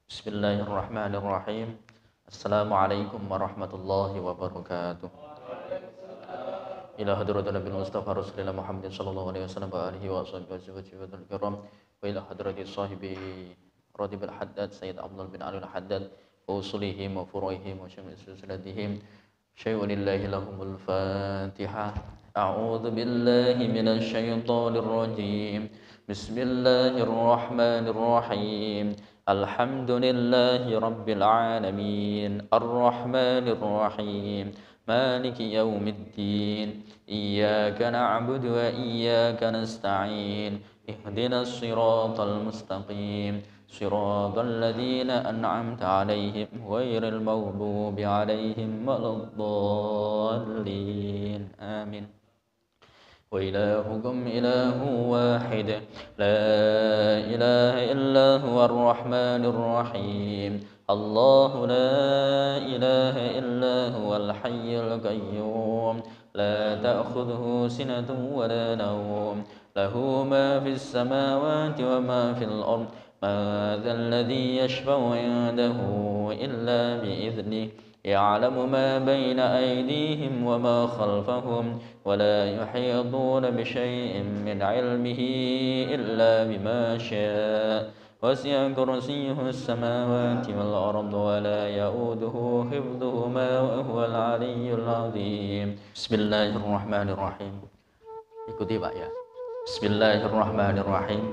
Bismillahirrahmanirrahim. Assalamualaikum warahmatullahi wabarakatuh. Ila hadratil Nabi Mustafa Rasulullah Muhammadin sallallahu alaihi wasallam wa alihi wa sahbihi wa kiram wa ila hadratil sahibi Radib al-Haddad Sayyid Abdul bin Ali al-Haddad wa usulihim wa furu'ihim wa syamil silsilatihim syai'un lillahi lahumul Fatihah. A'udzu billahi minasy syaithanir rajim. Bismillahirrahmanirrahim. Alhamdulillahi rabbil alamin. Arrahmanir rahim. Maliki yaumiddin. Iyyaka na'budu wa iyyaka nasta'in. Ihdinas siratal mustaqim. Siratal ladzina an'amta 'alaihim ghairil maghdubi 'alaihim waladdallin. Amin. Wa ilahukum ilahu wahid. La ilaha illa huwar rahmanir rahim. Allahu la ilaha illa huwal hayyul qayyum. La ta'khudhuhu sinatun wa la nawm. Lahu ma fis samawati wa ma fil ard. Ma dhal ladzi yashfa'u 'indahu illa bi idhnihi. يعلم ما بين أيديهم وما خلفهم ولا يحيطون بشيء من علمه إلا بما شاء وسع كرسيه السماوات والأرض ولا يؤوده حفظهما وهو العلي العظيم. Bismillahirrahmanirrahim. Ikuti Pak ya. Bismillahirrahmanirrahim.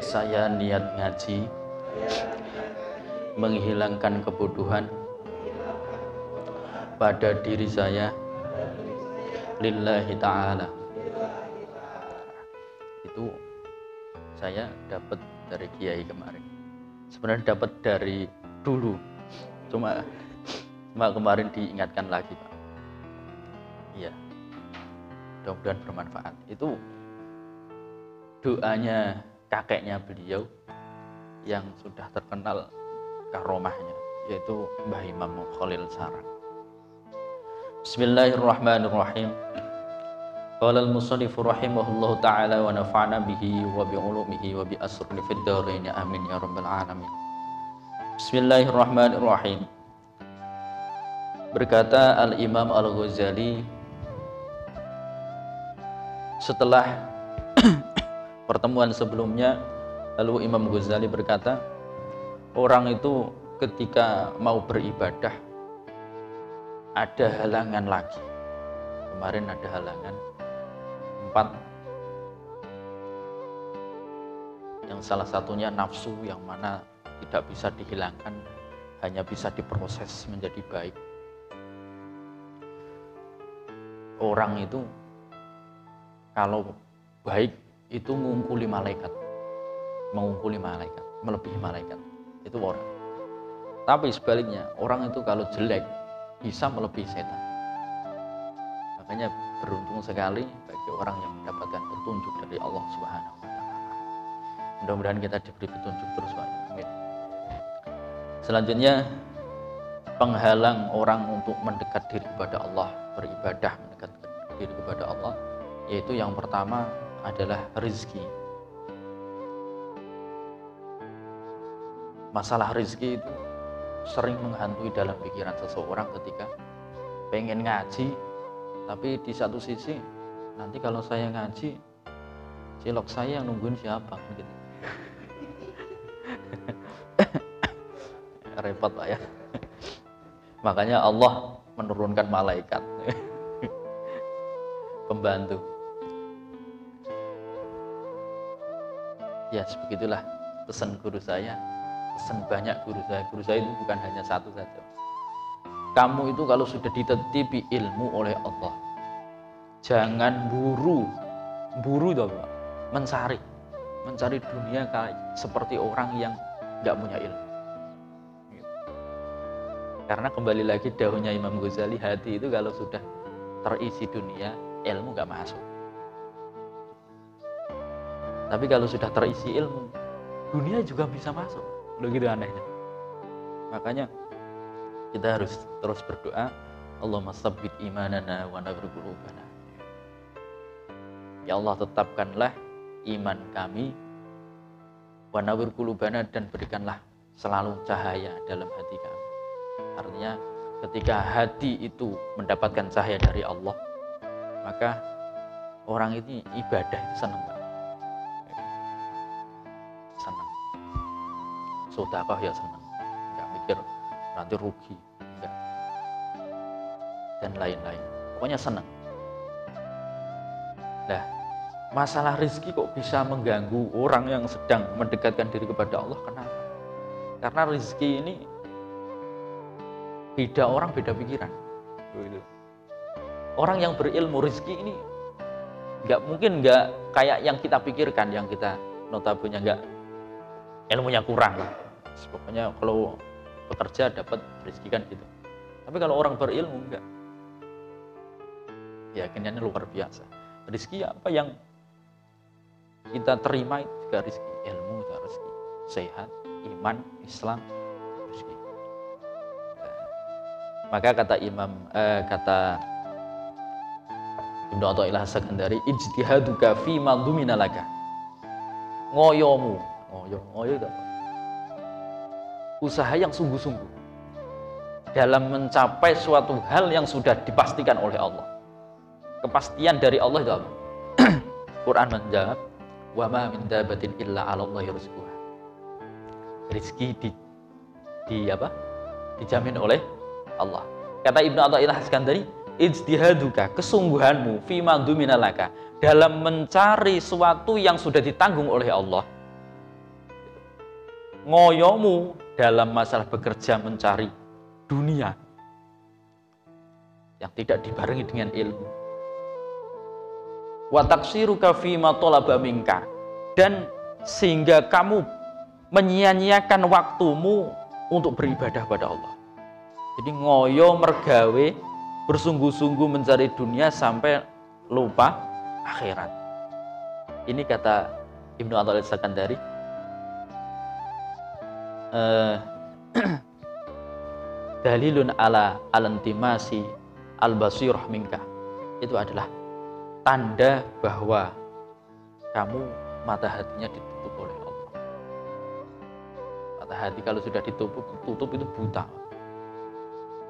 Saya niat ngaji menghilangkan kebodohan pada diri saya lillahi ta'ala. Itu saya dapat dari kiai kemarin. Sebenarnya dapat dari dulu, cuma kemarin diingatkan lagi Pak. Iya, mudah-mudahan bermanfaat. Itu doanya kakeknya beliau yang sudah terkenal karomahnya, yaitu Mbah Imam Khalil Sarang. Bismillahirrahmanirrahim. Qala al-musannif rahimahullahu ta'ala wa nafa'na bihi wa bi ulumihi wa bi asrihi fid dharain amin ya rabbal alamin. Bismillahirrahmanirrahim. Berkata Al-Imam Al-Ghazali setelah pertemuan sebelumnya, lalu Imam Ghazali berkata, orang itu ketika mau beribadah ada halangan lagi. Kemarin ada halangan 4, yang salah satunya nafsu, yang mana tidak bisa dihilangkan, hanya bisa diproses menjadi baik. Orang itu kalau baik itu mengungkuli malaikat, melebihi malaikat. Itu orang. Tapi sebaliknya, orang itu kalau jelek bisa melebihi setan. Makanya beruntung sekali bagi orang yang mendapatkan petunjuk dari Allah Subhanahu wa taala. Mudah-mudahan kita diberi petunjuk terus Pak. Amin. Selanjutnya, penghalang orang untuk mendekat diri kepada Allah, beribadah mendekat diri kepada Allah, yaitu yang pertama adalah rezeki. Masalah rezeki itu sering menghantui dalam pikiran seseorang ketika pengen ngaji, tapi di satu sisi nanti kalau saya ngaji, cilok saya yang nungguin siapa gitu. Repot Pak ya. Makanya Allah menurunkan malaikat pembantu. Ya sebegitulah pesan guru saya. Pesan banyak guru saya itu bukan hanya satu saja. Kamu itu kalau sudah dititipi ilmu oleh Allah, jangan buru toh Pak, mencari dunia kayak seperti orang yang nggak punya ilmu. Karena kembali lagi dahulunya Imam Ghazali, hati itu kalau sudah terisi dunia, ilmu nggak masuk. Tapi kalau sudah terisi ilmu, dunia juga bisa masuk. Begitu anehnya. Makanya kita harus terus berdoa Allahumma tsabbit imanana wa nawwir qulubana. Ya Allah, tetapkanlah iman kami, wa nawwir qulubana, dan berikanlah selalu cahaya dalam hati kami. Artinya ketika hati itu mendapatkan cahaya dari Allah, maka orang ini ibadah itu senang, Pak. Senang. Sedekah ya senang. Enggak mikir nanti rugi, enggak. Dan lain-lain. Pokoknya senang. Nah, masalah rezeki kok bisa mengganggu orang yang sedang mendekatkan diri kepada Allah? Kenapa? Karena rezeki ini beda orang, beda pikiran. Orang yang berilmu, rezeki ini nggak kayak yang kita pikirkan, yang kita notabene nggak, ilmunya kurang lah. Pokoknya kalau bekerja dapat rezeki kan gitu. Tapi kalau orang berilmu enggak, keyakinannya luar biasa. Rezeki apa yang kita terima itu juga rezeki, ilmu juga rezeki, sehat, iman, Islam, rezeki. Maka kata Ibnu Athaillah As-Sakandari, ijtihaduka fi ma dhumina laka. Ngoyo itu apa? Usaha yang sungguh-sungguh dalam mencapai suatu hal yang sudah dipastikan oleh Allah. Kepastian dari Allah itu apa? Quran menjawab, wa ma min dabatin illa 'ala Allahi rizquha. Rezeki dijamin oleh Allah. Kata Ibnu Athaillah As-Sakandari, ijtihaduka, kesungguhanmu, fima dhumina laka, dalam mencari sesuatu yang sudah ditanggung oleh Allah. Ngoyomu dalam masalah bekerja mencari dunia yang tidak dibarengi dengan ilmu. Wa taqsiruka fima talaba minka, dan sehingga kamu menyia-nyiakan waktumu untuk beribadah pada Allah. Jadi ngoyo mergawe, bersungguh-sungguh mencari dunia sampai lupa akhirat. Ini kata Ibnu Athaillah As-Sakandari, dalilun ala alantimasi al-basirah minka. Itu adalah tanda bahwa kamu mata hatinya ditutup oleh Allah. Mata hati kalau sudah ditutup itu buta.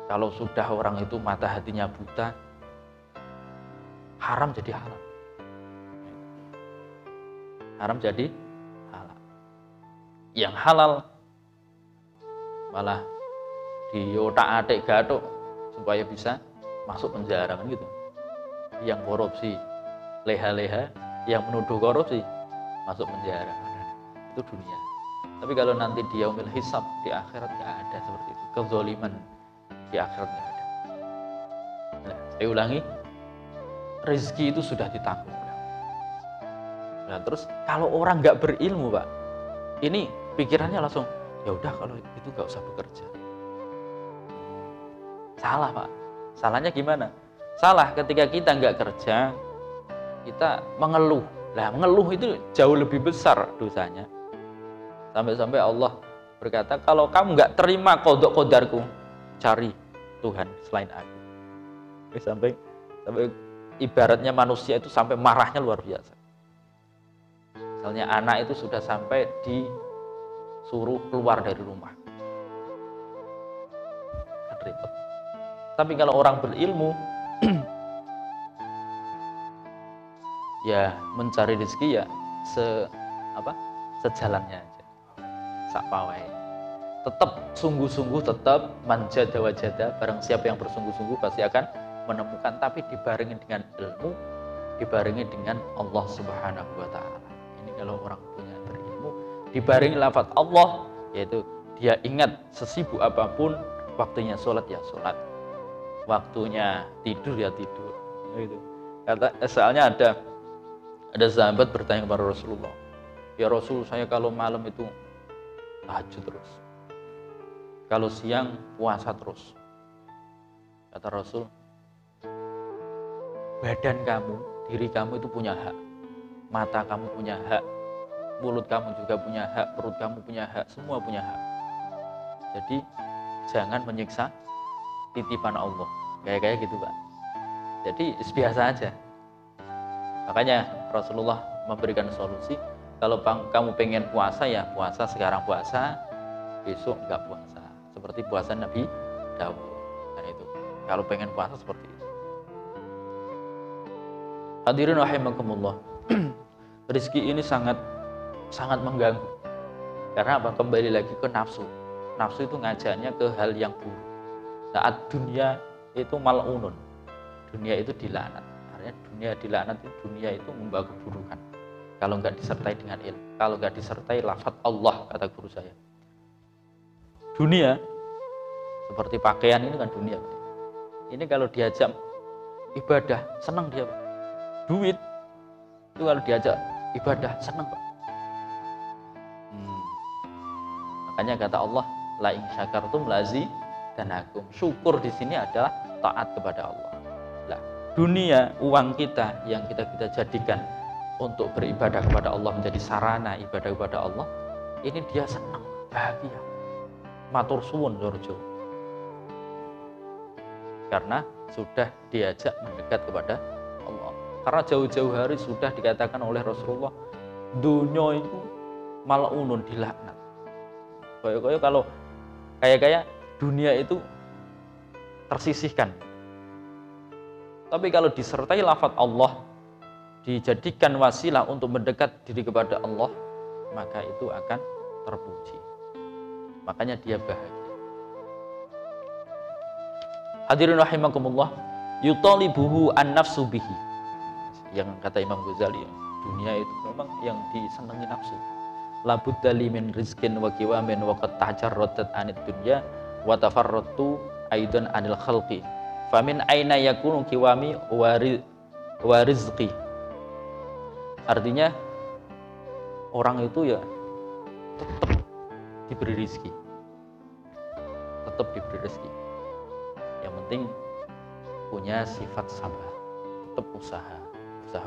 Kalau sudah orang itu mata hatinya buta, haram jadi halal. Haram jadi halal. Yang halal malah diotak-atik gathuk supaya bisa masuk penjara kan gitu. Yang korupsi leha-leha, yang menuduh korupsi masuk penjara. Itu dunia. Tapi kalau nanti dia yaumil hisab di akhirat nggak ada seperti itu. Kezaliman di akhirat nggak ada. Nah, saya ulangi, rezeki itu sudah ditanggung. Nah, terus kalau orang nggak berilmu, Pak, ini pikirannya langsung, ya udah kalau itu nggak usah bekerja. Salah, Pak. Salahnya gimana? Salah ketika kita nggak kerja, kita mengeluh. Nah, mengeluh itu jauh lebih besar dosanya. Sampai-sampai Allah berkata, kalau kamu nggak terima qadha qadarku, cari Tuhan selain aku. Sampai ibaratnya manusia itu sampai marahnya luar biasa. Misalnya anak itu sudah sampai disuruh keluar dari rumah, kan repot. Tapi kalau orang berilmu, ya mencari rezeki ya sejalannya aja, sakpawai. Tetap sungguh-sungguh, tetap manjada wajada, barang siapa yang bersungguh-sungguh pasti akan menemukan, tapi dibarengi dengan ilmu, dibarengi dengan Allah Subhanahu wa Ta'ala. Ini kalau orang punya berilmu, dibarengi lafaz Allah, yaitu dia ingat sesibuk apapun, waktunya sholat ya sholat, waktunya tidur ya tidur. Gitu. Soalnya ada sahabat bertanya kepada Rasulullah, ya Rasul, saya kalau malam itu tahajud terus, kalau siang puasa terus. Kata Rasul, badan kamu, diri kamu itu punya hak. Mata kamu punya hak, mulut kamu juga punya hak, perut kamu punya hak, semua punya hak. Jadi jangan menyiksa titipan Allah. kayak gitu Pak. Jadi biasa aja. Makanya Rasulullah memberikan solusi, kalau kamu pengen puasa ya puasa sekarang, puasa besok nggak puasa, seperti puasa Nabi Daud. Nah itu kalau pengen puasa seperti itu. Hadirin rahimakumullah. Rezeki ini sangat mengganggu. Karena apa? Kembali lagi ke nafsu. Nafsu itu ngajaknya ke hal yang buruk. Saat dunia itu mal'unun. Dunia itu dilaknat. Artinya dunia dilaknat itu, dunia itu membawa keburukan. Kalau nggak disertai dengan ilmu, kalau nggak disertai lafaz Allah, kata guru saya. Dunia seperti pakaian ini kan dunia. Ini kalau diajak ibadah senang dia, Pak. Duit itu kalau diajak ibadah senang, Pak. Makanya kata Allah, la in syakartum lazidanakum. Syukur di sini adalah taat kepada Allah. Lah, dunia, uang kita yang kita jadikan untuk beribadah kepada Allah, menjadi sarana ibadah kepada Allah, ini dia senang, bahagia. Matur suwun Jorjo. Karena sudah diajak mendekat kepada Allah. Karena jauh-jauh hari sudah dikatakan oleh Rasulullah, dunia itu mal'unun, dilaknat. Kayak kalau kayak dunia itu tersisihkan. Tapi kalau disertai lafaz Allah, dijadikan wasilah untuk mendekat diri kepada Allah, maka itu akan terpuji. Makanya dia bahagia. Hadirin rahimakumullah, yutalibuhu an-nafsu bihi. Yang kata Imam Ghazali, dunia itu memang yang disenangi nafsu. Labudda li min rizkin wa qiwamin wa qad tajarradat anid dunya wa tafarratu aidan anil khalqi. Famin aina yakunu qiwami wa rizqi. Artinya orang itu ya tetap diberi rezeki. Tetap diberi rezeki. Yang penting punya sifat sabar, tetap usaha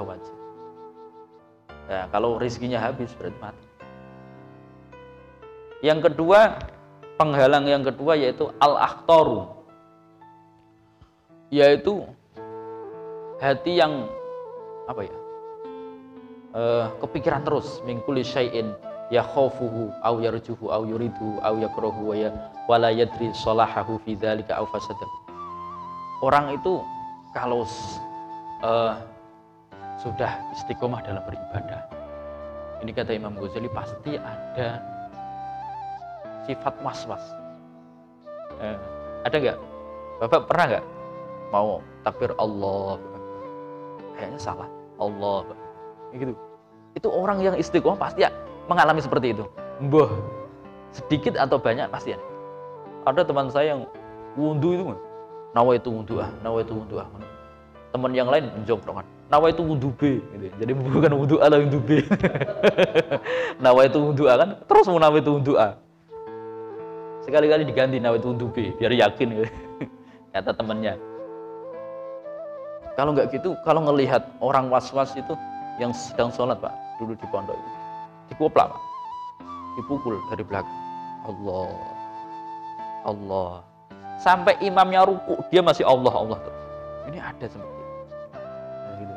wajib. Nah, kalau rezekinya habis berarti mati. Yang kedua, penghalang yang kedua yaitu al-akhtaru, yaitu hati yang apa ya, kepikiran terus, min kulli syai'in yakhafuhu aw yarjuhu aw yuridu aw yakrahu wa la yadri salahahu fi dzalika aw fasadahu. Orang itu kalau sudah istiqomah dalam beribadah, ini kata Imam Ghazali, pasti ada sifat was-was. Ada nggak? Bapak pernah nggak mau takbir Allah, kayaknya salah, Allah, gitu. Itu orang yang istiqomah pasti ya mengalami seperti itu. Mbah, sedikit atau banyak pasti ada. Ada teman saya yang wudhu itu, nawaitu wudhu'ah. Teman yang lain menjongkrongan, nawaitu wudhu B, gitu. Jadi bukan wudhu A, wudhu B. Nawaitu wudhu A kan, terus mau nawaitu wudhu A. Sekali-kali diganti nawaitu wudhu B, biar yakin, gitu. Kata temannya. Kalau nggak gitu, kalau ngelihat orang was-was itu yang sedang sholat, Pak, dulu di pondok itu, dikoplak, Pak, dipukul dari belakang. Allah. Sampai imamnya ruku, dia masih Allah terus. Ini ada seperti itu. Gitu.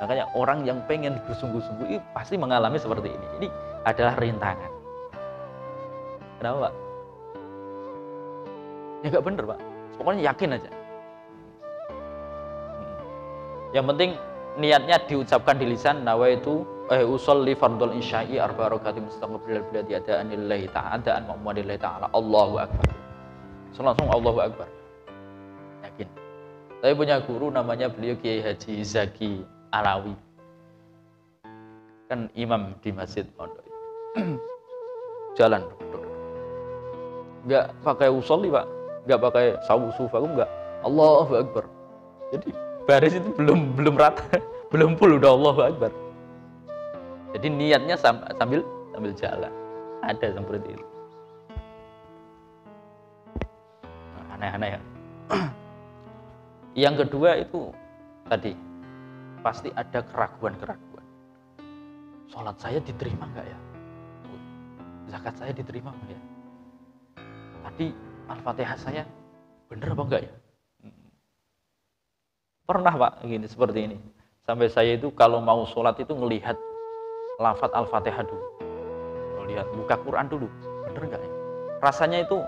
Makanya orang yang pengen bersungguh-sungguh pasti mengalami seperti ini. Ini adalah rintangan. Kenapa, Pak? Ya nggak bener, Pak. Pokoknya yakin aja. Yang penting niatnya diucapkan di lisan, nawaitu usolli fardhul isya'i arba'a rakaatin mustaqbilal biladi adaan lillahi ta'ala an mu'madillahi ta'ala, Allahu akbar. Langsung Allahu akbar. Yakin. Saya punya guru namanya beliau Kiai Haji Zaki Alawi. Kan imam di masjid pondok. Jalan. Enggak pakai usolli, Pak. Enggak pakai sawu sufa, enggak. Allahu akbar. Jadi baris itu belum rata, belum full udah Allahu akbar. Jadi niatnya sambil jalan. Ada seperti itu. Aneh-aneh ya. Yang kedua itu tadi pasti ada keraguan. Sholat saya diterima nggak ya? Zakat saya diterima nggak ya? Tadi Al-Fatihah saya bener apa enggak ya? Pernah Pak, gini seperti ini. Sampai saya itu kalau mau sholat itu ngelihat lafaz Al-Fatihah dulu. Lihat buka Quran dulu. Bener nggak ya? Rasanya itu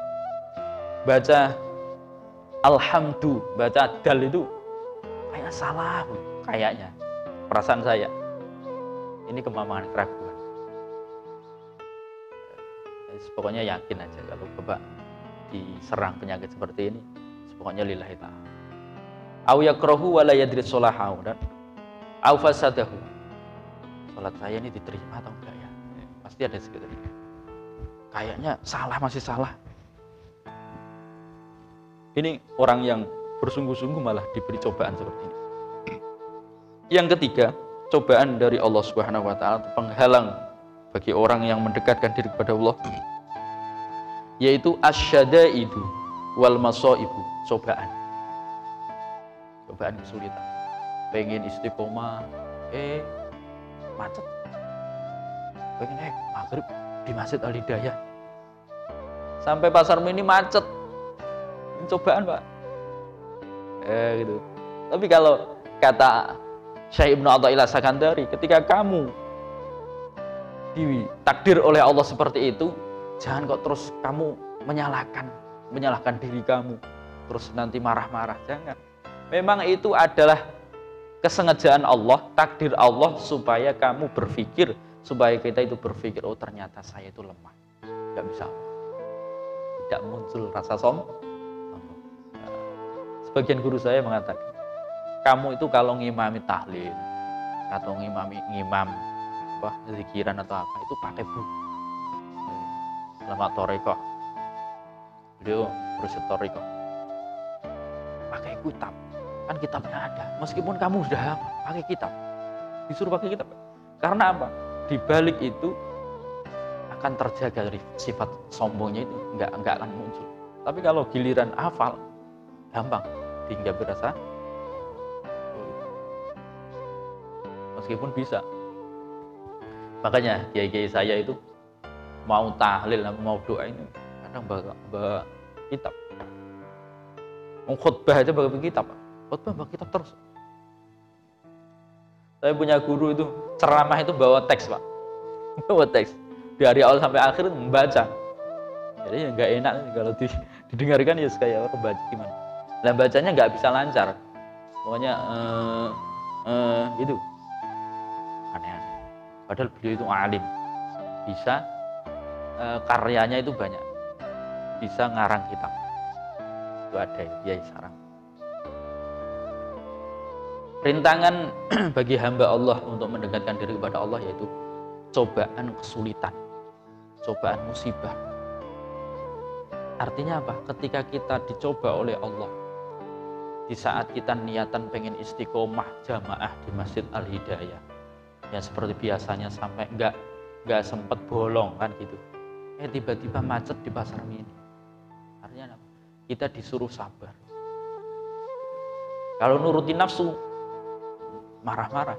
baca alhamdu, baca dal itu kayak salah kayaknya. Perasaan saya. Ini kemamangan keraguan. Pokoknya yakin aja kalau Bapak diserang penyakit seperti ini, pokoknya lillahi ta'ala. Au yakrahu wa la yadri sholahahu dan au fasadahu. Salat saya ini diterima atau enggak ya? Pasti ada segitu. Kayaknya salah, masih salah. Ini orang yang bersungguh-sungguh malah diberi cobaan seperti ini. Yang ketiga, cobaan dari Allah Subhanahu wa taala, penghalang bagi orang yang mendekatkan diri kepada Allah, yaitu asyadaidu wal masaibu, cobaan. Cobaan kesulitan. Pengen istiqomah, macet. Pengen maghrib di Masjid Al Hidayah. Sampai pasar mini macet. Cobaan, Pak. Gitu. Tapi kalau kata Syekh Ibnu Athaillah Sakandari, ketika kamu ditakdir oleh Allah seperti itu, jangan kok terus kamu menyalahkan diri kamu, terus nanti marah-marah. Jangan. Memang itu adalah kesengajaan Allah, takdir Allah supaya kamu berpikir, supaya kita itu berpikir, oh ternyata saya itu lemah, nggak bisa, tidak muncul rasa sombong. Sebagian guru saya mengatakan, kamu itu kalau ngimami tahlil atau ngimam zikiran atau apa, itu pakai buku. Lama toriko, beliau berusaha toriko, pakai kitab, kan kitabnya ada. Meskipun kamu sudah pakai kitab, disuruh pakai kitab. Karena apa? Di balik itu akan terjaga dari sifat sombongnya itu, nggak akan muncul. Tapi kalau giliran hafal, gampang hingga berasa, meskipun bisa. Makanya kiai-kiai saya itu mau tahlil, mau doa ini kadang bawa kitab. Mau khutbah aja bawa kitab, khutbah bawa kitab terus. Saya punya guru itu ceramah itu bawa teks, Pak, bawa teks dari awal sampai akhir membaca. Jadi ya nggak enak kalau didengarkan ya kayak orang baca gimana. Nah bacanya nggak bisa lancar, pokoknya itu aneh-aneh. Padahal beliau itu alim, bisa karyanya itu banyak, bisa ngarang kitab. Itu ada ya sarang. Rintangan bagi hamba Allah untuk mendekatkan diri kepada Allah yaitu cobaan kesulitan, cobaan musibah. Artinya apa? Ketika kita dicoba oleh Allah, di saat kita niatan pengen istiqomah jamaah di Masjid Al Hidayah, ya seperti biasanya sampai nggak sempet bolong kan gitu. Tiba-tiba macet di pasar mini. Artinya apa? Kita disuruh sabar. Kalau nurutin nafsu, marah-marah.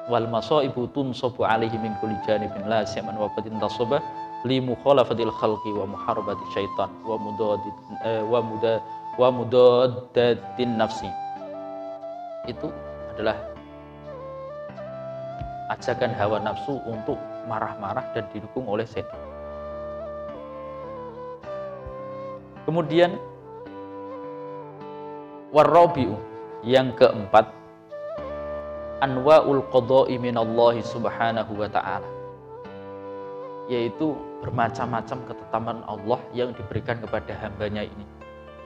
Wal masaibu tunsabu alaihi min kulli janibin la siman wa qad intasaba li mukhalafatil khalqi wa muharabati syaitan wa mudaddatin nafsi. Itu adalah ajakan hawa nafsu untuk marah-marah dan didukung oleh setan. Kemudian warrabi'u, yang keempat, anwa'ul qada'i minallahi subhanahu wa ta'ala, yaitu bermacam-macam ketetapan Allah yang diberikan kepada hambanya ini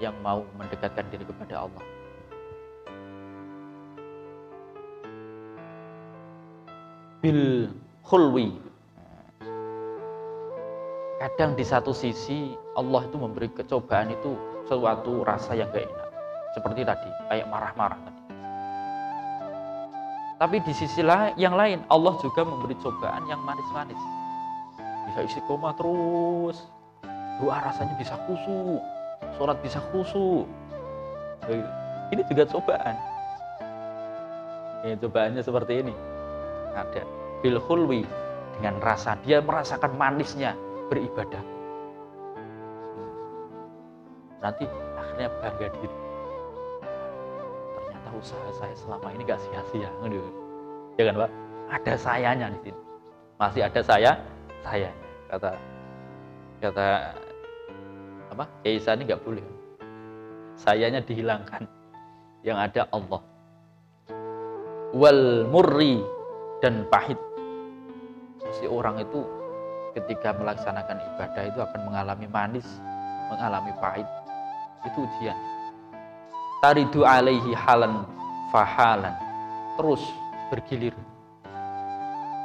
yang mau mendekatkan diri kepada Allah. Bil khulwi, kadang di satu sisi Allah itu memberi kecobaan itu suatu rasa yang gak enak, seperti tadi kayak marah-marah tadi. Tapi di sisi yang lain Allah juga memberi cobaan yang manis-manis, bisa istiqomah terus, doa rasanya bisa khusyuk, sholat bisa khusyuk. Ini juga cobaan. Cobaannya seperti ini. Ada bil khulwi, dengan rasa dia merasakan manisnya beribadah. Nanti akhirnya bangga diri. usaha saya selama ini gak sia-sia. Ya kan Pak? Ada sayanya di sini. Masih ada saya. Kata apa? Kiai Isa ini nggak boleh. Sayanya dihilangkan. Yang ada Allah. Wal murri, dan pahit. Si orang itu ketika melaksanakan ibadah itu akan mengalami manis, mengalami pahit. Itu ujian. Taridu alaihi halan fahalan. Terus bergilir.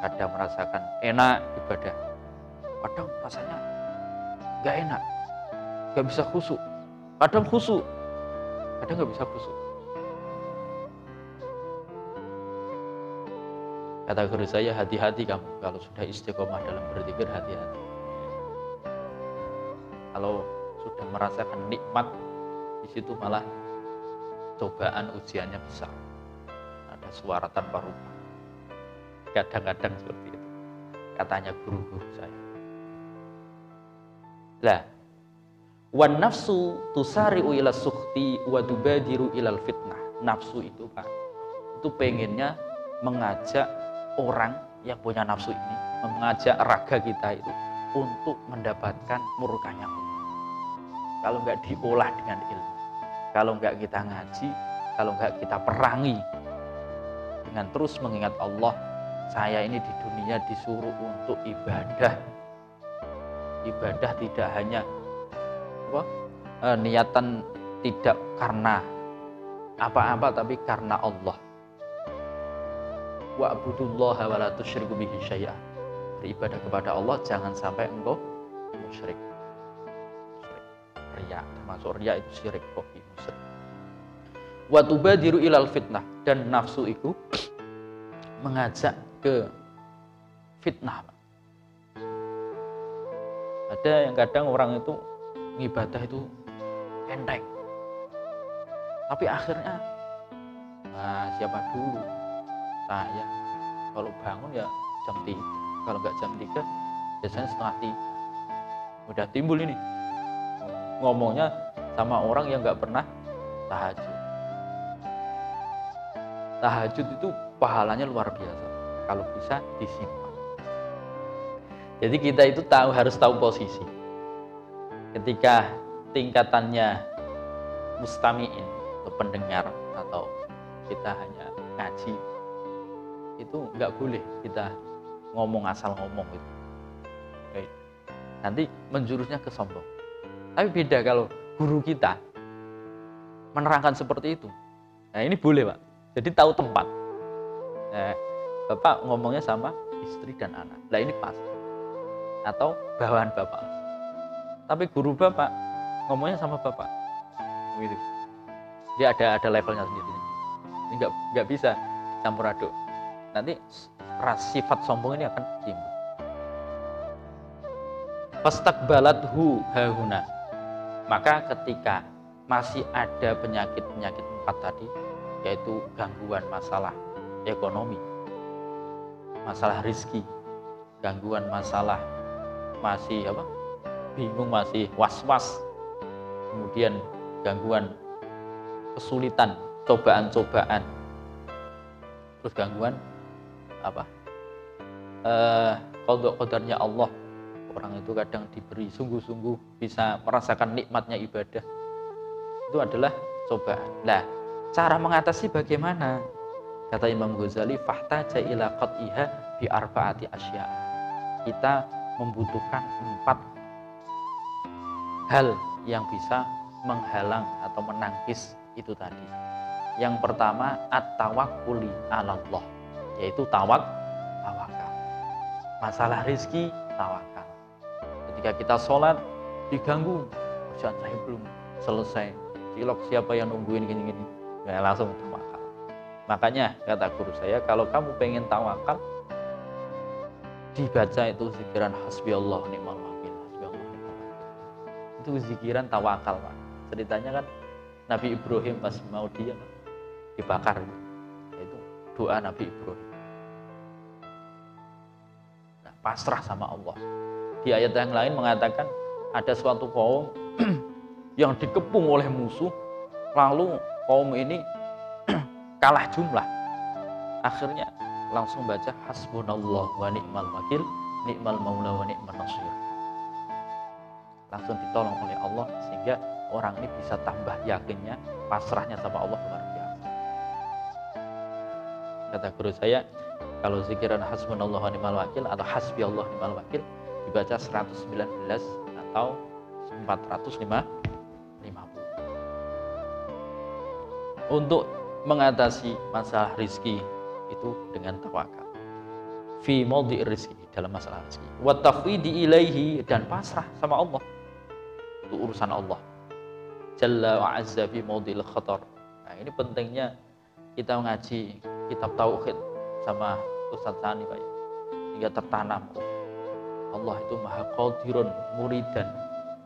Kadang merasakan enak ibadah, kadang rasanya gak enak, gak bisa khusyuk. Kadang khusyuk, kadang gak bisa khusyuk. Kata guru saya, hati-hati kamu kalau sudah istiqomah dalam berzikir, hati-hati. Kalau sudah merasakan nikmat, di situ malah cobaan ujiannya besar. Ada suara tanpa rupa. Kadang-kadang seperti itu, katanya guru-guru saya. Lah, wan nafsu tusari'u ila sukhti wa tubadiru ilal fitnah. Nafsu itu Pak, itu pengennya mengajak orang yang punya nafsu ini, mengajak raga kita itu untuk mendapatkan murkanya Allah. Kalau nggak diolah dengan ilmu, kalau nggak kita ngaji, kalau nggak kita perangi dengan terus mengingat Allah, saya ini di dunia disuruh untuk ibadah. Ibadah tidak hanya niatan tidak karena apa-apa, tapi karena Allah. Wa'budullaha wa la tusyriku bihi syai'a. Beribadah kepada Allah, jangan sampai engkau musyrik. Riya, termasuk riya itu syirik, musyrik. Wa tubadiru ilal fitnah, dan nafsu itu mengajak ke fitnah. Ada yang kadang orang itu ngibadah itu enteng, tapi akhirnya siapa dulu saya kalau bangun ya jam 3, kalau nggak jam 3 biasanya setengah 3 udah timbul ini ngomongnya sama orang yang nggak pernah tahajud. Tahajud itu pahalanya luar biasa kalau bisa disimpan. Jadi kita itu harus tahu posisi. Ketika tingkatannya mustami'in atau pendengar, atau kita hanya ngaji, itu nggak boleh kita ngomong asal ngomong itu. Nanti menjurusnya ke sombong. Tapi beda kalau guru kita menerangkan seperti itu. Nah ini boleh Pak. Jadi tahu tempat. Nah, Bapak ngomongnya sama istri dan anak. Nah ini pas. Atau bawahan Bapak. Tapi guru Bapak ngomongnya sama Bapak. Begitu. Dia ada levelnya sendiri. Ini nggak bisa campur aduk. Nanti sifat sombong ini akan timbul. Fastakbalathu hahuna. Maka ketika masih ada penyakit-penyakit 4 tadi, yaitu gangguan masalah ekonomi, masalah rizki, gangguan masalah masih bingung, masih was-was, kemudian gangguan kesulitan, cobaan-cobaan, terus gangguan qada-qadarnya Allah. Orang itu kadang diberi sungguh-sungguh bisa merasakan nikmatnya ibadah, itu adalah cobaan. Nah, cara mengatasi bagaimana? Kata Imam Ghazali, fahtaja ila qat'iha bi arba'ati asya. Kita membutuhkan 4 hal yang bisa menghalang atau menangkis itu tadi. Yang pertama, at-tawakkuli 'ala Allah, yaitu tawakal. Masalah rezeki, tawakal. Ketika kita sholat diganggu, kerjaan saya belum selesai, cilok siapa yang nungguin gini-gini, ya langsung tawakal. Makanya kata guru saya, kalau kamu pengen tawakal, dibaca itu zikiran hasbiyallah ni'mal wakil, hasbiyallah ni'mal wakil. Itu zikiran tawakal Pak. Ceritanya kan Nabi Ibrahim pas mau dia dibakar, itu doa Nabi Ibrahim. Nah, pasrah sama Allah. Di ayat yang lain mengatakan ada suatu kaum yang dikepung oleh musuh, lalu kaum ini kalah jumlah. Akhirnya langsung baca hasbunallah wa ni'mal wakil, ni'mal maula wa ni'man nasir. Langsung ditolong oleh Allah sehingga orang ini bisa tambah yakinnya, pasrahnya sama Allah luar biasa. Kata guru saya, kalau zikiran hasbunallah wa ni'mal wakil atau hasbi Allah ni'mal wakil dibaca 119 atau 450. Untuk mengatasi masalah rizki itu dengan tawakal. Fi maudhi'ir rizki, dalam masalah rizki. Wa tafwidi ilaihi, dan pasrah sama Allah. Itu urusan Allah. Jalla wa azza fi maudhi'il khatar. Nah, ini pentingnya kita ngaji kitab tauhid sama Ustaz Sani Pak. Hingga tertanam Allah itu maha qadirun, muridan,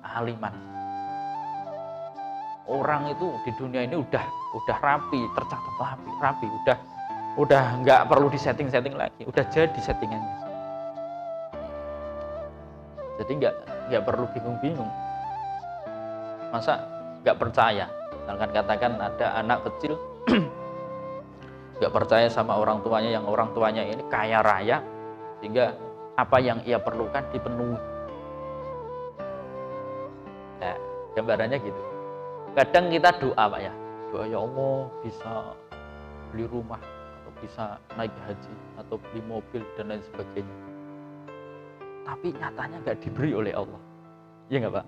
aliman. Orang itu di dunia ini udah rapi, tercatat rapi, udah nggak perlu disetting lagi, udah jadi settingannya. Jadi nggak perlu bingung-bingung. Masa nggak percaya? Misalkan katakan ada anak kecil nggak percaya sama orang tuanya, yang orang tuanya ini kaya raya sehingga apa yang ia perlukan dipenuhi. Nah, gambarannya gitu. Kadang kita doa Pak ya, doa ya Allah bisa beli rumah atau bisa naik haji atau beli mobil dan lain sebagainya. Tapi nyatanya nggak diberi oleh Allah. Iya nggak Pak?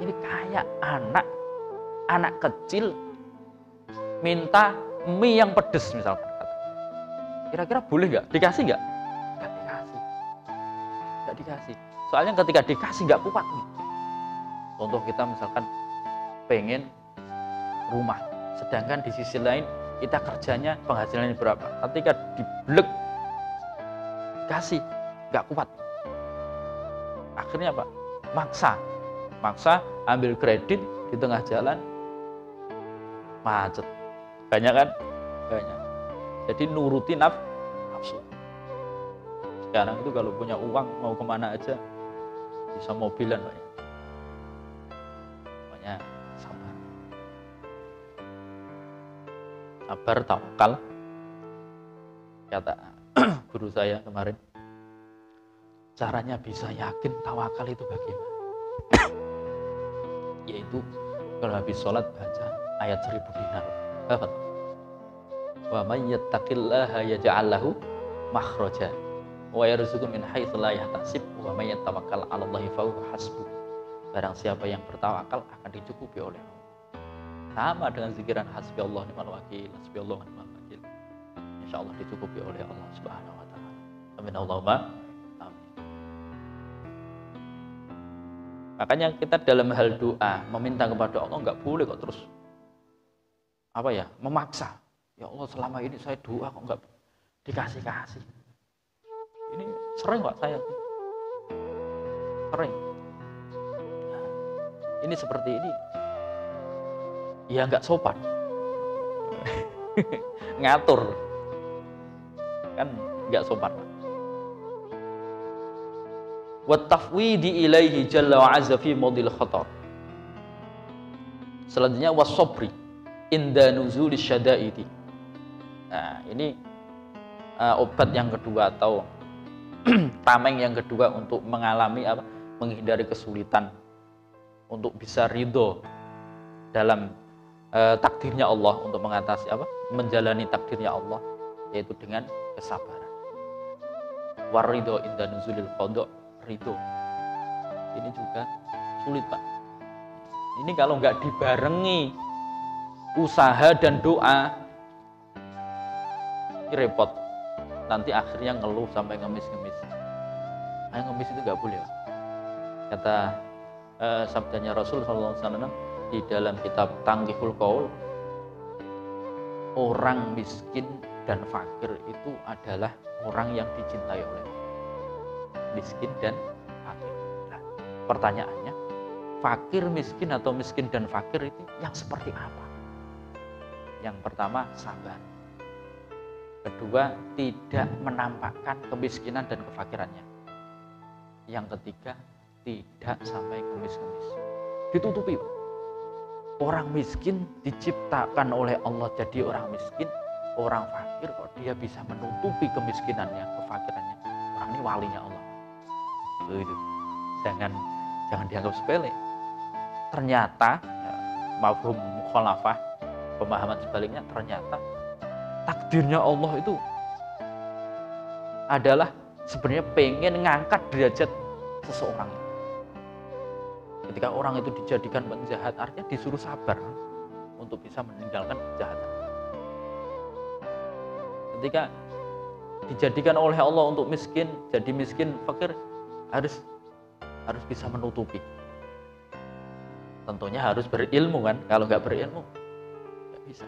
Ini kayak anak kecil minta mie yang pedes misalkan. Kira-kira boleh nggak? Dikasih nggak? Nggak dikasih. Soalnya ketika dikasih nggak kuat nih. Contoh kita misalkan pengen rumah, sedangkan di sisi lain kita kerjanya penghasilannya berapa, ketika diblek kasih nggak kuat, akhirnya apa? Maksa ambil kredit di tengah jalan, macet, banyak kan? Banyak. Jadi nuruti nafsu. Sekarang itu kalau punya uang mau kemana aja bisa mobilan Pak. Makanya sabar, tawakal. Kata guru saya kemarin, caranya bisa yakin tawakal itu bagaimana? Yaitu kalau habis sholat baca ayat 1000 dinar. Wa may yattaqillaha yaj'al lahu makhraja wa yarzuqhu min haitsu la yahtasib wa may yatawakkal 'ala Allahi fa huwa hasbuh. Barang siapa yang bertawakal akan dicukupi oleh Allah. Sama dengan zikiran hasbi Allah ni'mal wakil, hasbi Allah ni'mal wakil. Insyaallah dicukupi oleh Allah Subhanahu wa taala. Amin Allahumma amin. Makanya kita dalam hal doa meminta kepada Allah enggak boleh kok terus memaksa. Ya Allah, selama ini saya doa kok enggak dikasih-kasih. Ini sering Pak saya. Sering. Nah, ini seperti ini. Ya nggak sopan. Ngatur. Kan nggak sopan. Wa tafwidi ilaihi jalla wa azza fi maudhi'il khatar. Selanjutnya was-sabri inda nuzuli syada'idi. Nah, ini obat yang kedua atau tameng yang kedua untuk menghindari kesulitan, untuk bisa ridho dalam takdirnya Allah, untuk mengatasi menjalani takdirnya Allah, yaitu dengan kesabaran. Waridho inda nuzulil qada, ridho. Ini juga sulit Pak. Ini kalau nggak dibarengi usaha dan doa, ini repot. Nanti akhirnya ngeluh sampai ngemis-ngemis. Ngemis itu nggak boleh Pak. Kata sabdanya Rasul SAW di dalam kitab Tangkihul Qaul, orang miskin dan fakir itu adalah orang yang dicintai oleh Allah. Miskin dan fakir. Nah, pertanyaannya, fakir, miskin atau miskin dan fakir itu yang seperti apa? Yang pertama, sabar. Kedua, tidak menampakkan kemiskinan dan kefakirannya. Yang ketiga, tidak sampai kemis-kemis. Ditutupi. orang miskin diciptakan oleh Allah jadi orang miskin, orang fakir kok dia bisa menutupi kemiskinannya, kefakirannya. Orang ini walinya Allah. Itu. Jangan dianggap sepele. Ternyata ya, mafhum mukhalafah, pemahaman sebaliknya, ternyata takdirnya Allah itu adalah sebenarnya pengen ngangkat derajat seseorang. Ketika orang itu dijadikan penjahat, artinya disuruh sabar untuk bisa meninggalkan kejahatan. Ketika dijadikan oleh Allah untuk miskin, jadi miskin, fakir, harus bisa menutupi. Tentunya harus berilmu kan, kalau nggak berilmu nggak bisa.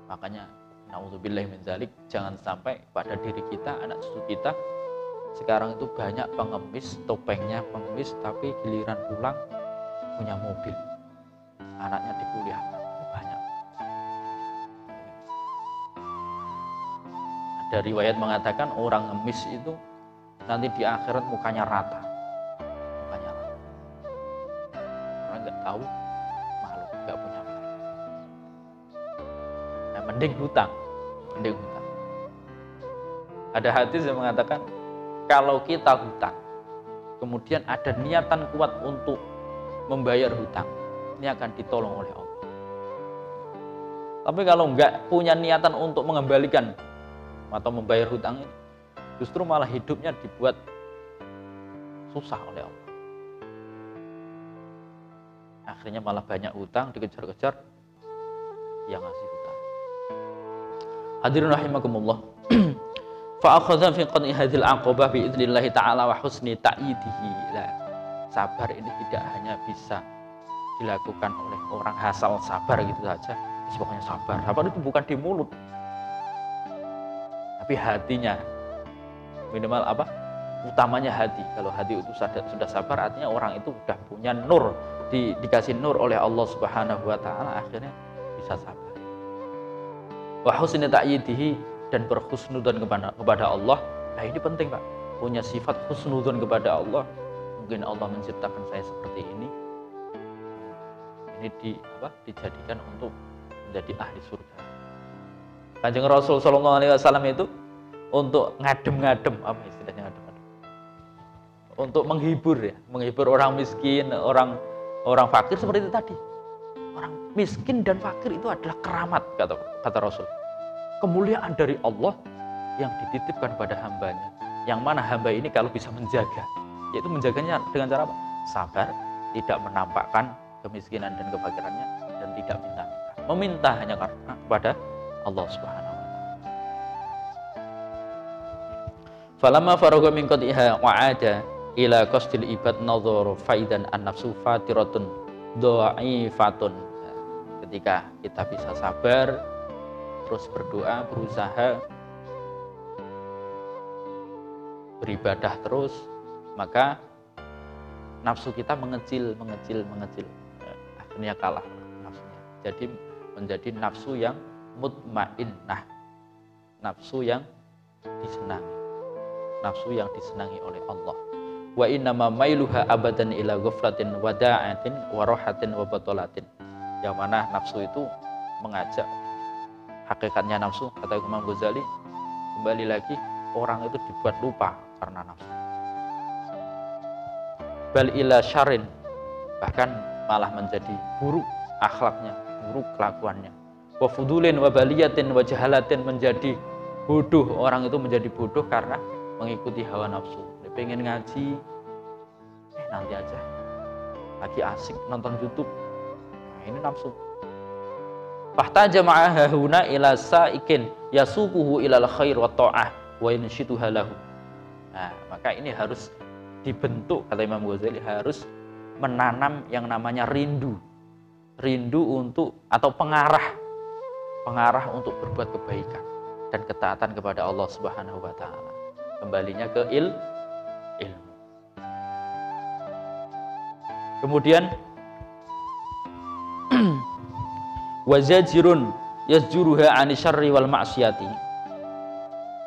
Makanya naudzubillahi min dzalik, jangan sampai pada diri kita, anak cucu kita sekarang itu banyak pengemis, topengnya pengemis, tapi giliran pulang punya mobil, anaknya dikuliahkan, banyak. Ada riwayat mengatakan orang ngemis itu nanti di akhirat mukanya rata, karena nggak tahu malu, nggak punya malu. Nah, mending hutang. Ada hadis yang mengatakan kalau kita hutang, kemudian ada niatan kuat untuk membayar hutang, ini akan ditolong oleh Allah. Tapi kalau nggak punya niatan untuk mengembalikan atau membayar hutang ini, justru malah hidupnya dibuat susah oleh Allah. Akhirnya malah banyak hutang, dikejar-kejar yang ngasih hutang. Hadirin rahimakumullah. Fa'akhadha fi qad'i hadhil aqabah bi idznillah ta'ala wa husni ta'idihi. Sabar ini tidak hanya bisa dilakukan oleh orang asal sabar gitu saja. Pokoknya sabar. Sabar itu bukan di mulut, tapi hatinya. Minimal apa? Utamanya hati. Kalau hati itu sudah sabar, artinya orang itu sudah punya nur, dikasih nur oleh Allah Subhanahu wa taala, akhirnya bisa sabar. Wa husni ta'idihi, dan berhusnudzon kepada Allah. Nah ini penting Pak, punya sifat husnudzon kepada Allah. Mungkin Allah menciptakan saya seperti ini dijadikan untuk menjadi ahli surga. Kanjeng Rasul Shallallahu Alaihi Wasallam itu untuk ngadem-ngadem, apa istilahnya ngadem-ngadem? Untuk menghibur orang miskin, orang fakir seperti itu tadi. Orang miskin dan fakir itu adalah keramat, kata Rasul. Kemuliaan dari Allah yang dititipkan pada hambanya, yang mana hamba ini kalau bisa menjaga, yaitu menjaganya dengan cara apa? Sabar, tidak menampakkan kemiskinan dan kefakirannya, dan tidak minta-minta. Meminta hanya karena kepada Allah Subhanahu wa taala. Falamma faragha min qad'iha wa 'ada ila qasdil ibad nadhara faidan an-nafsu fatiratun dha'ifatun. Ketika kita bisa sabar, terus berdoa, berusaha beribadah terus, maka nafsu kita mengecil. Akhirnya kalah nafsunya. Jadi menjadi nafsu yang mutmainnah, nafsu yang disenangi oleh Allah. Wa innama mailuha abadan ila ghaflatin wa da'atin wa rahatin wa batalatin. Yang mana nafsu itu mengajak, hakikatnya nafsu, kata Imam Ghazali, kembali lagi orang itu dibuat lupa karena nafsu. Bal ila syarrin, bahkan malah menjadi buruk akhlaknya, buruk kelakuannya. Wa fudulin wa baliyatin wa jahalatin, menjadi bodoh, orang itu menjadi bodoh karena mengikuti hawa nafsu. Dia pengen ngaji, nanti aja, lagi asik nonton YouTube, nah ini nafsu. Fahtaja ma'aha huna ila sa'ikin yasuquhu ilal khair wa ta'ah wa yanshituha lahu. Nah, maka ini harus dibentuk, kata Imam Ghazali, harus menanam yang namanya rindu untuk, atau pengarah untuk berbuat kebaikan dan ketaatan kepada Allah Subhanahu wa taala. Kembalinya ke ilmu. Kemudian wazajirun yasjuruha anisyarri wal ma'siyati,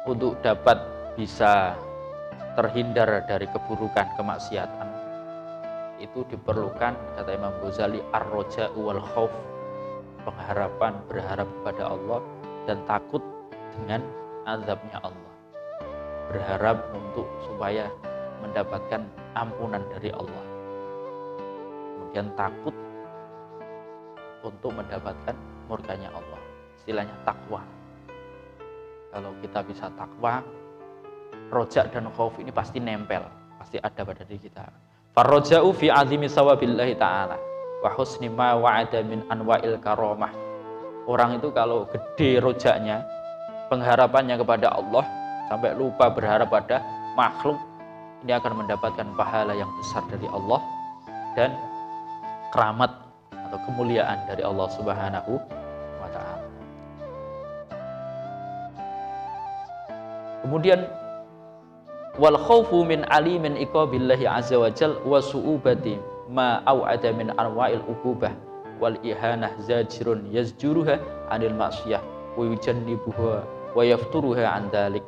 untuk dapat bisa terhindar dari keburukan, kemaksiatan, itu diperlukan, kata Imam Ghazali, ar-raja'u wal khauf, pengharapan, berharap kepada Allah dan takut dengan azabnya Allah, berharap untuk supaya mendapatkan ampunan dari Allah, kemudian takut untuk mendapatkan murkanya Allah, istilahnya takwa. Kalau kita bisa takwa, roja dan khauf ini pasti nempel, pasti ada pada diri kita. Farroja'u fi azimi sawabillahi ta'ala wa husni ma wa'ada min anwa'il karamah. Orang itu kalau gede rojaknya, pengharapannya kepada Allah, sampai lupa berharap pada makhluk, ini akan mendapatkan pahala yang besar dari Allah dan keramat atau kemuliaan dari Allah Subhanahu wa ta'ala. Kemudian wal khaufu min alimin iqabillahi azza wa jal wa su'ubati ma au'ada min anwa'il uqubah wal ihanah zajirun yazjuruha anil ma'siyah wa yujannibuha wa yafturuha an dzalik.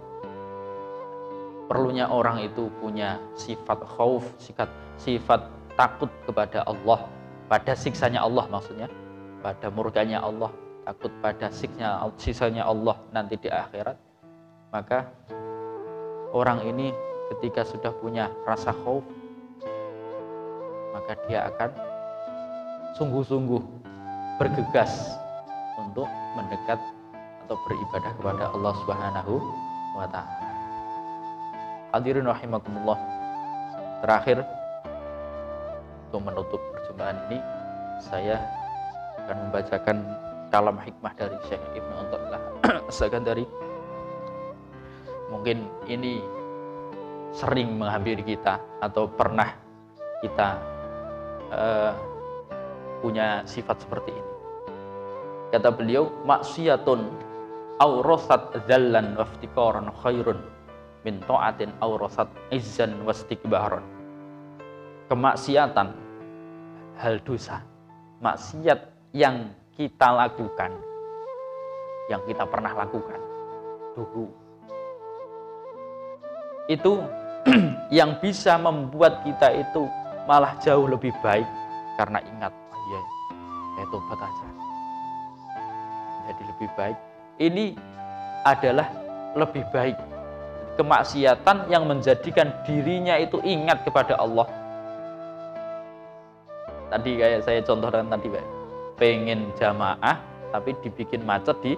Perlunya orang itu punya sifat khauf, sifat takut kepada Allah, pada siksanya Allah, maksudnya pada murkanya Allah, takut pada siksanya Allah nanti di akhirat. Maka orang ini ketika sudah punya rasa khauf, maka dia akan sungguh-sungguh bergegas untuk mendekat atau beribadah kepada Allah Subhanahu wa ta'ala. Hadirin rahimakumullah, terakhir untuk menutup perjumpaan ini, saya akan membacakan kalam hikmah dari Syekh Ibnu Athaillah As-Sakandari. Mungkin ini sering menghampiri kita atau pernah kita punya sifat seperti ini. Kata beliau, maksiyatun awrasat dzallan wa iftiqaran khairun min ta'atin awrasat izzan wa istikbaran. Kemaksiatan, hal dosa, maksiat yang kita lakukan, yang kita pernah lakukan dulu, itu yang bisa membuat kita itu malah jauh lebih baik karena ingat, oh iya, saya tobat aja jadi lebih baik. Ini adalah lebih baik. Kemaksiatan yang menjadikan dirinya itu ingat kepada Allah. Tadi kayak saya contohkan tadi, Pak, pengen jamaah tapi dibikin macet di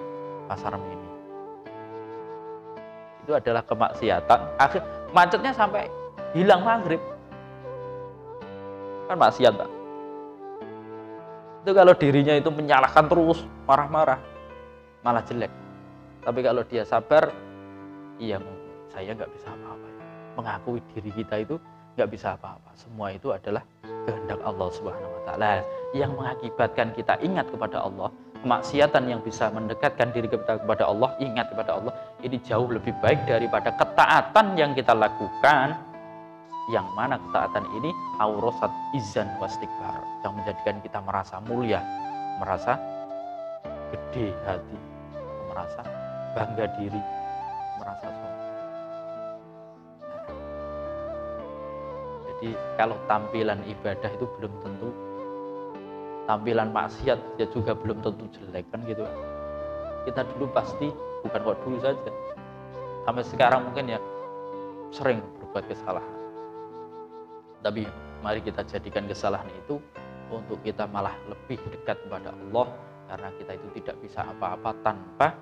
Pasar Mini. Itu adalah kemaksiatan. Akhir macetnya sampai hilang maghrib, kan maksiat, Pak. Itu kalau dirinya itu menyalahkan terus, marah-marah, malah jelek. Tapi kalau dia sabar, iya, saya nggak bisa apa-apa. Mengakui diri kita itu nggak bisa apa-apa. Semua itu adalah kehendak Allah Subhanahu wa ta'ala yang mengakibatkan kita ingat kepada Allah. Kemaksiatan yang bisa mendekatkan diri kita kepada Allah, ingat kepada Allah, ini jauh lebih baik daripada ketaatan yang kita lakukan, yang mana ketaatan ini aurosat izan wastikbar, yang menjadikan kita merasa mulia, merasa gede hati, merasa bangga diri, merasa sombong. Jadi kalau tampilan ibadah itu belum tentu, tampilan maksiat ya juga belum tentu jelek, kan gitu. Kita dulu pasti, bukan kok dulu saja, sampai sekarang mungkin ya sering berbuat kesalahan. Tapi mari kita jadikan kesalahan itu untuk kita malah lebih dekat kepada Allah, karena kita itu tidak bisa apa-apa tanpa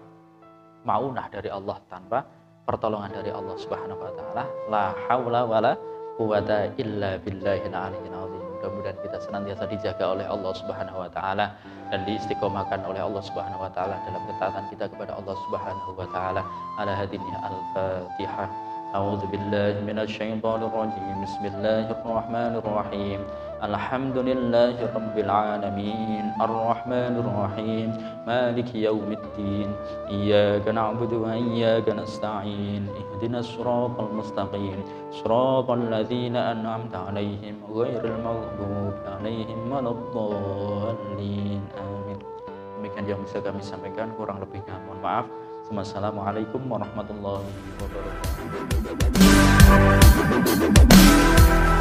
maunah dari Allah, tanpa pertolongan dari Allah Subhanahu wa ta'ala. La haula wala quwata illa billahil aliyyil azim. Mudah-mudahan kita senantiasa dijaga oleh Allah Subhanahu wa ta'ala dan diistiqomahkan oleh Allah Subhanahu wa ta'ala dalam ketaatan kita kepada Allah Subhanahu wa ta'ala. Ala hadiniya al-Fatihah. A'udzu billahi minasy syaithanir rajim. Bismillahirrahmanirrahim. Alhamdulillahi rabbil alamin. Arrahmanir rahim. Maliki yaumiddin. Iyyaka na'budu wa iyyaka nasta'in. Ihdinas siratal mustaqim. Siratal ladzina an'amta 'alaihim ghairil maghdubi 'alaihim waladdallin. Amin. Demikian yang bisa kami sampaikan, kurang lebihnya mohon maaf. Wassalamualaikum warahmatullahi wabarakatuh.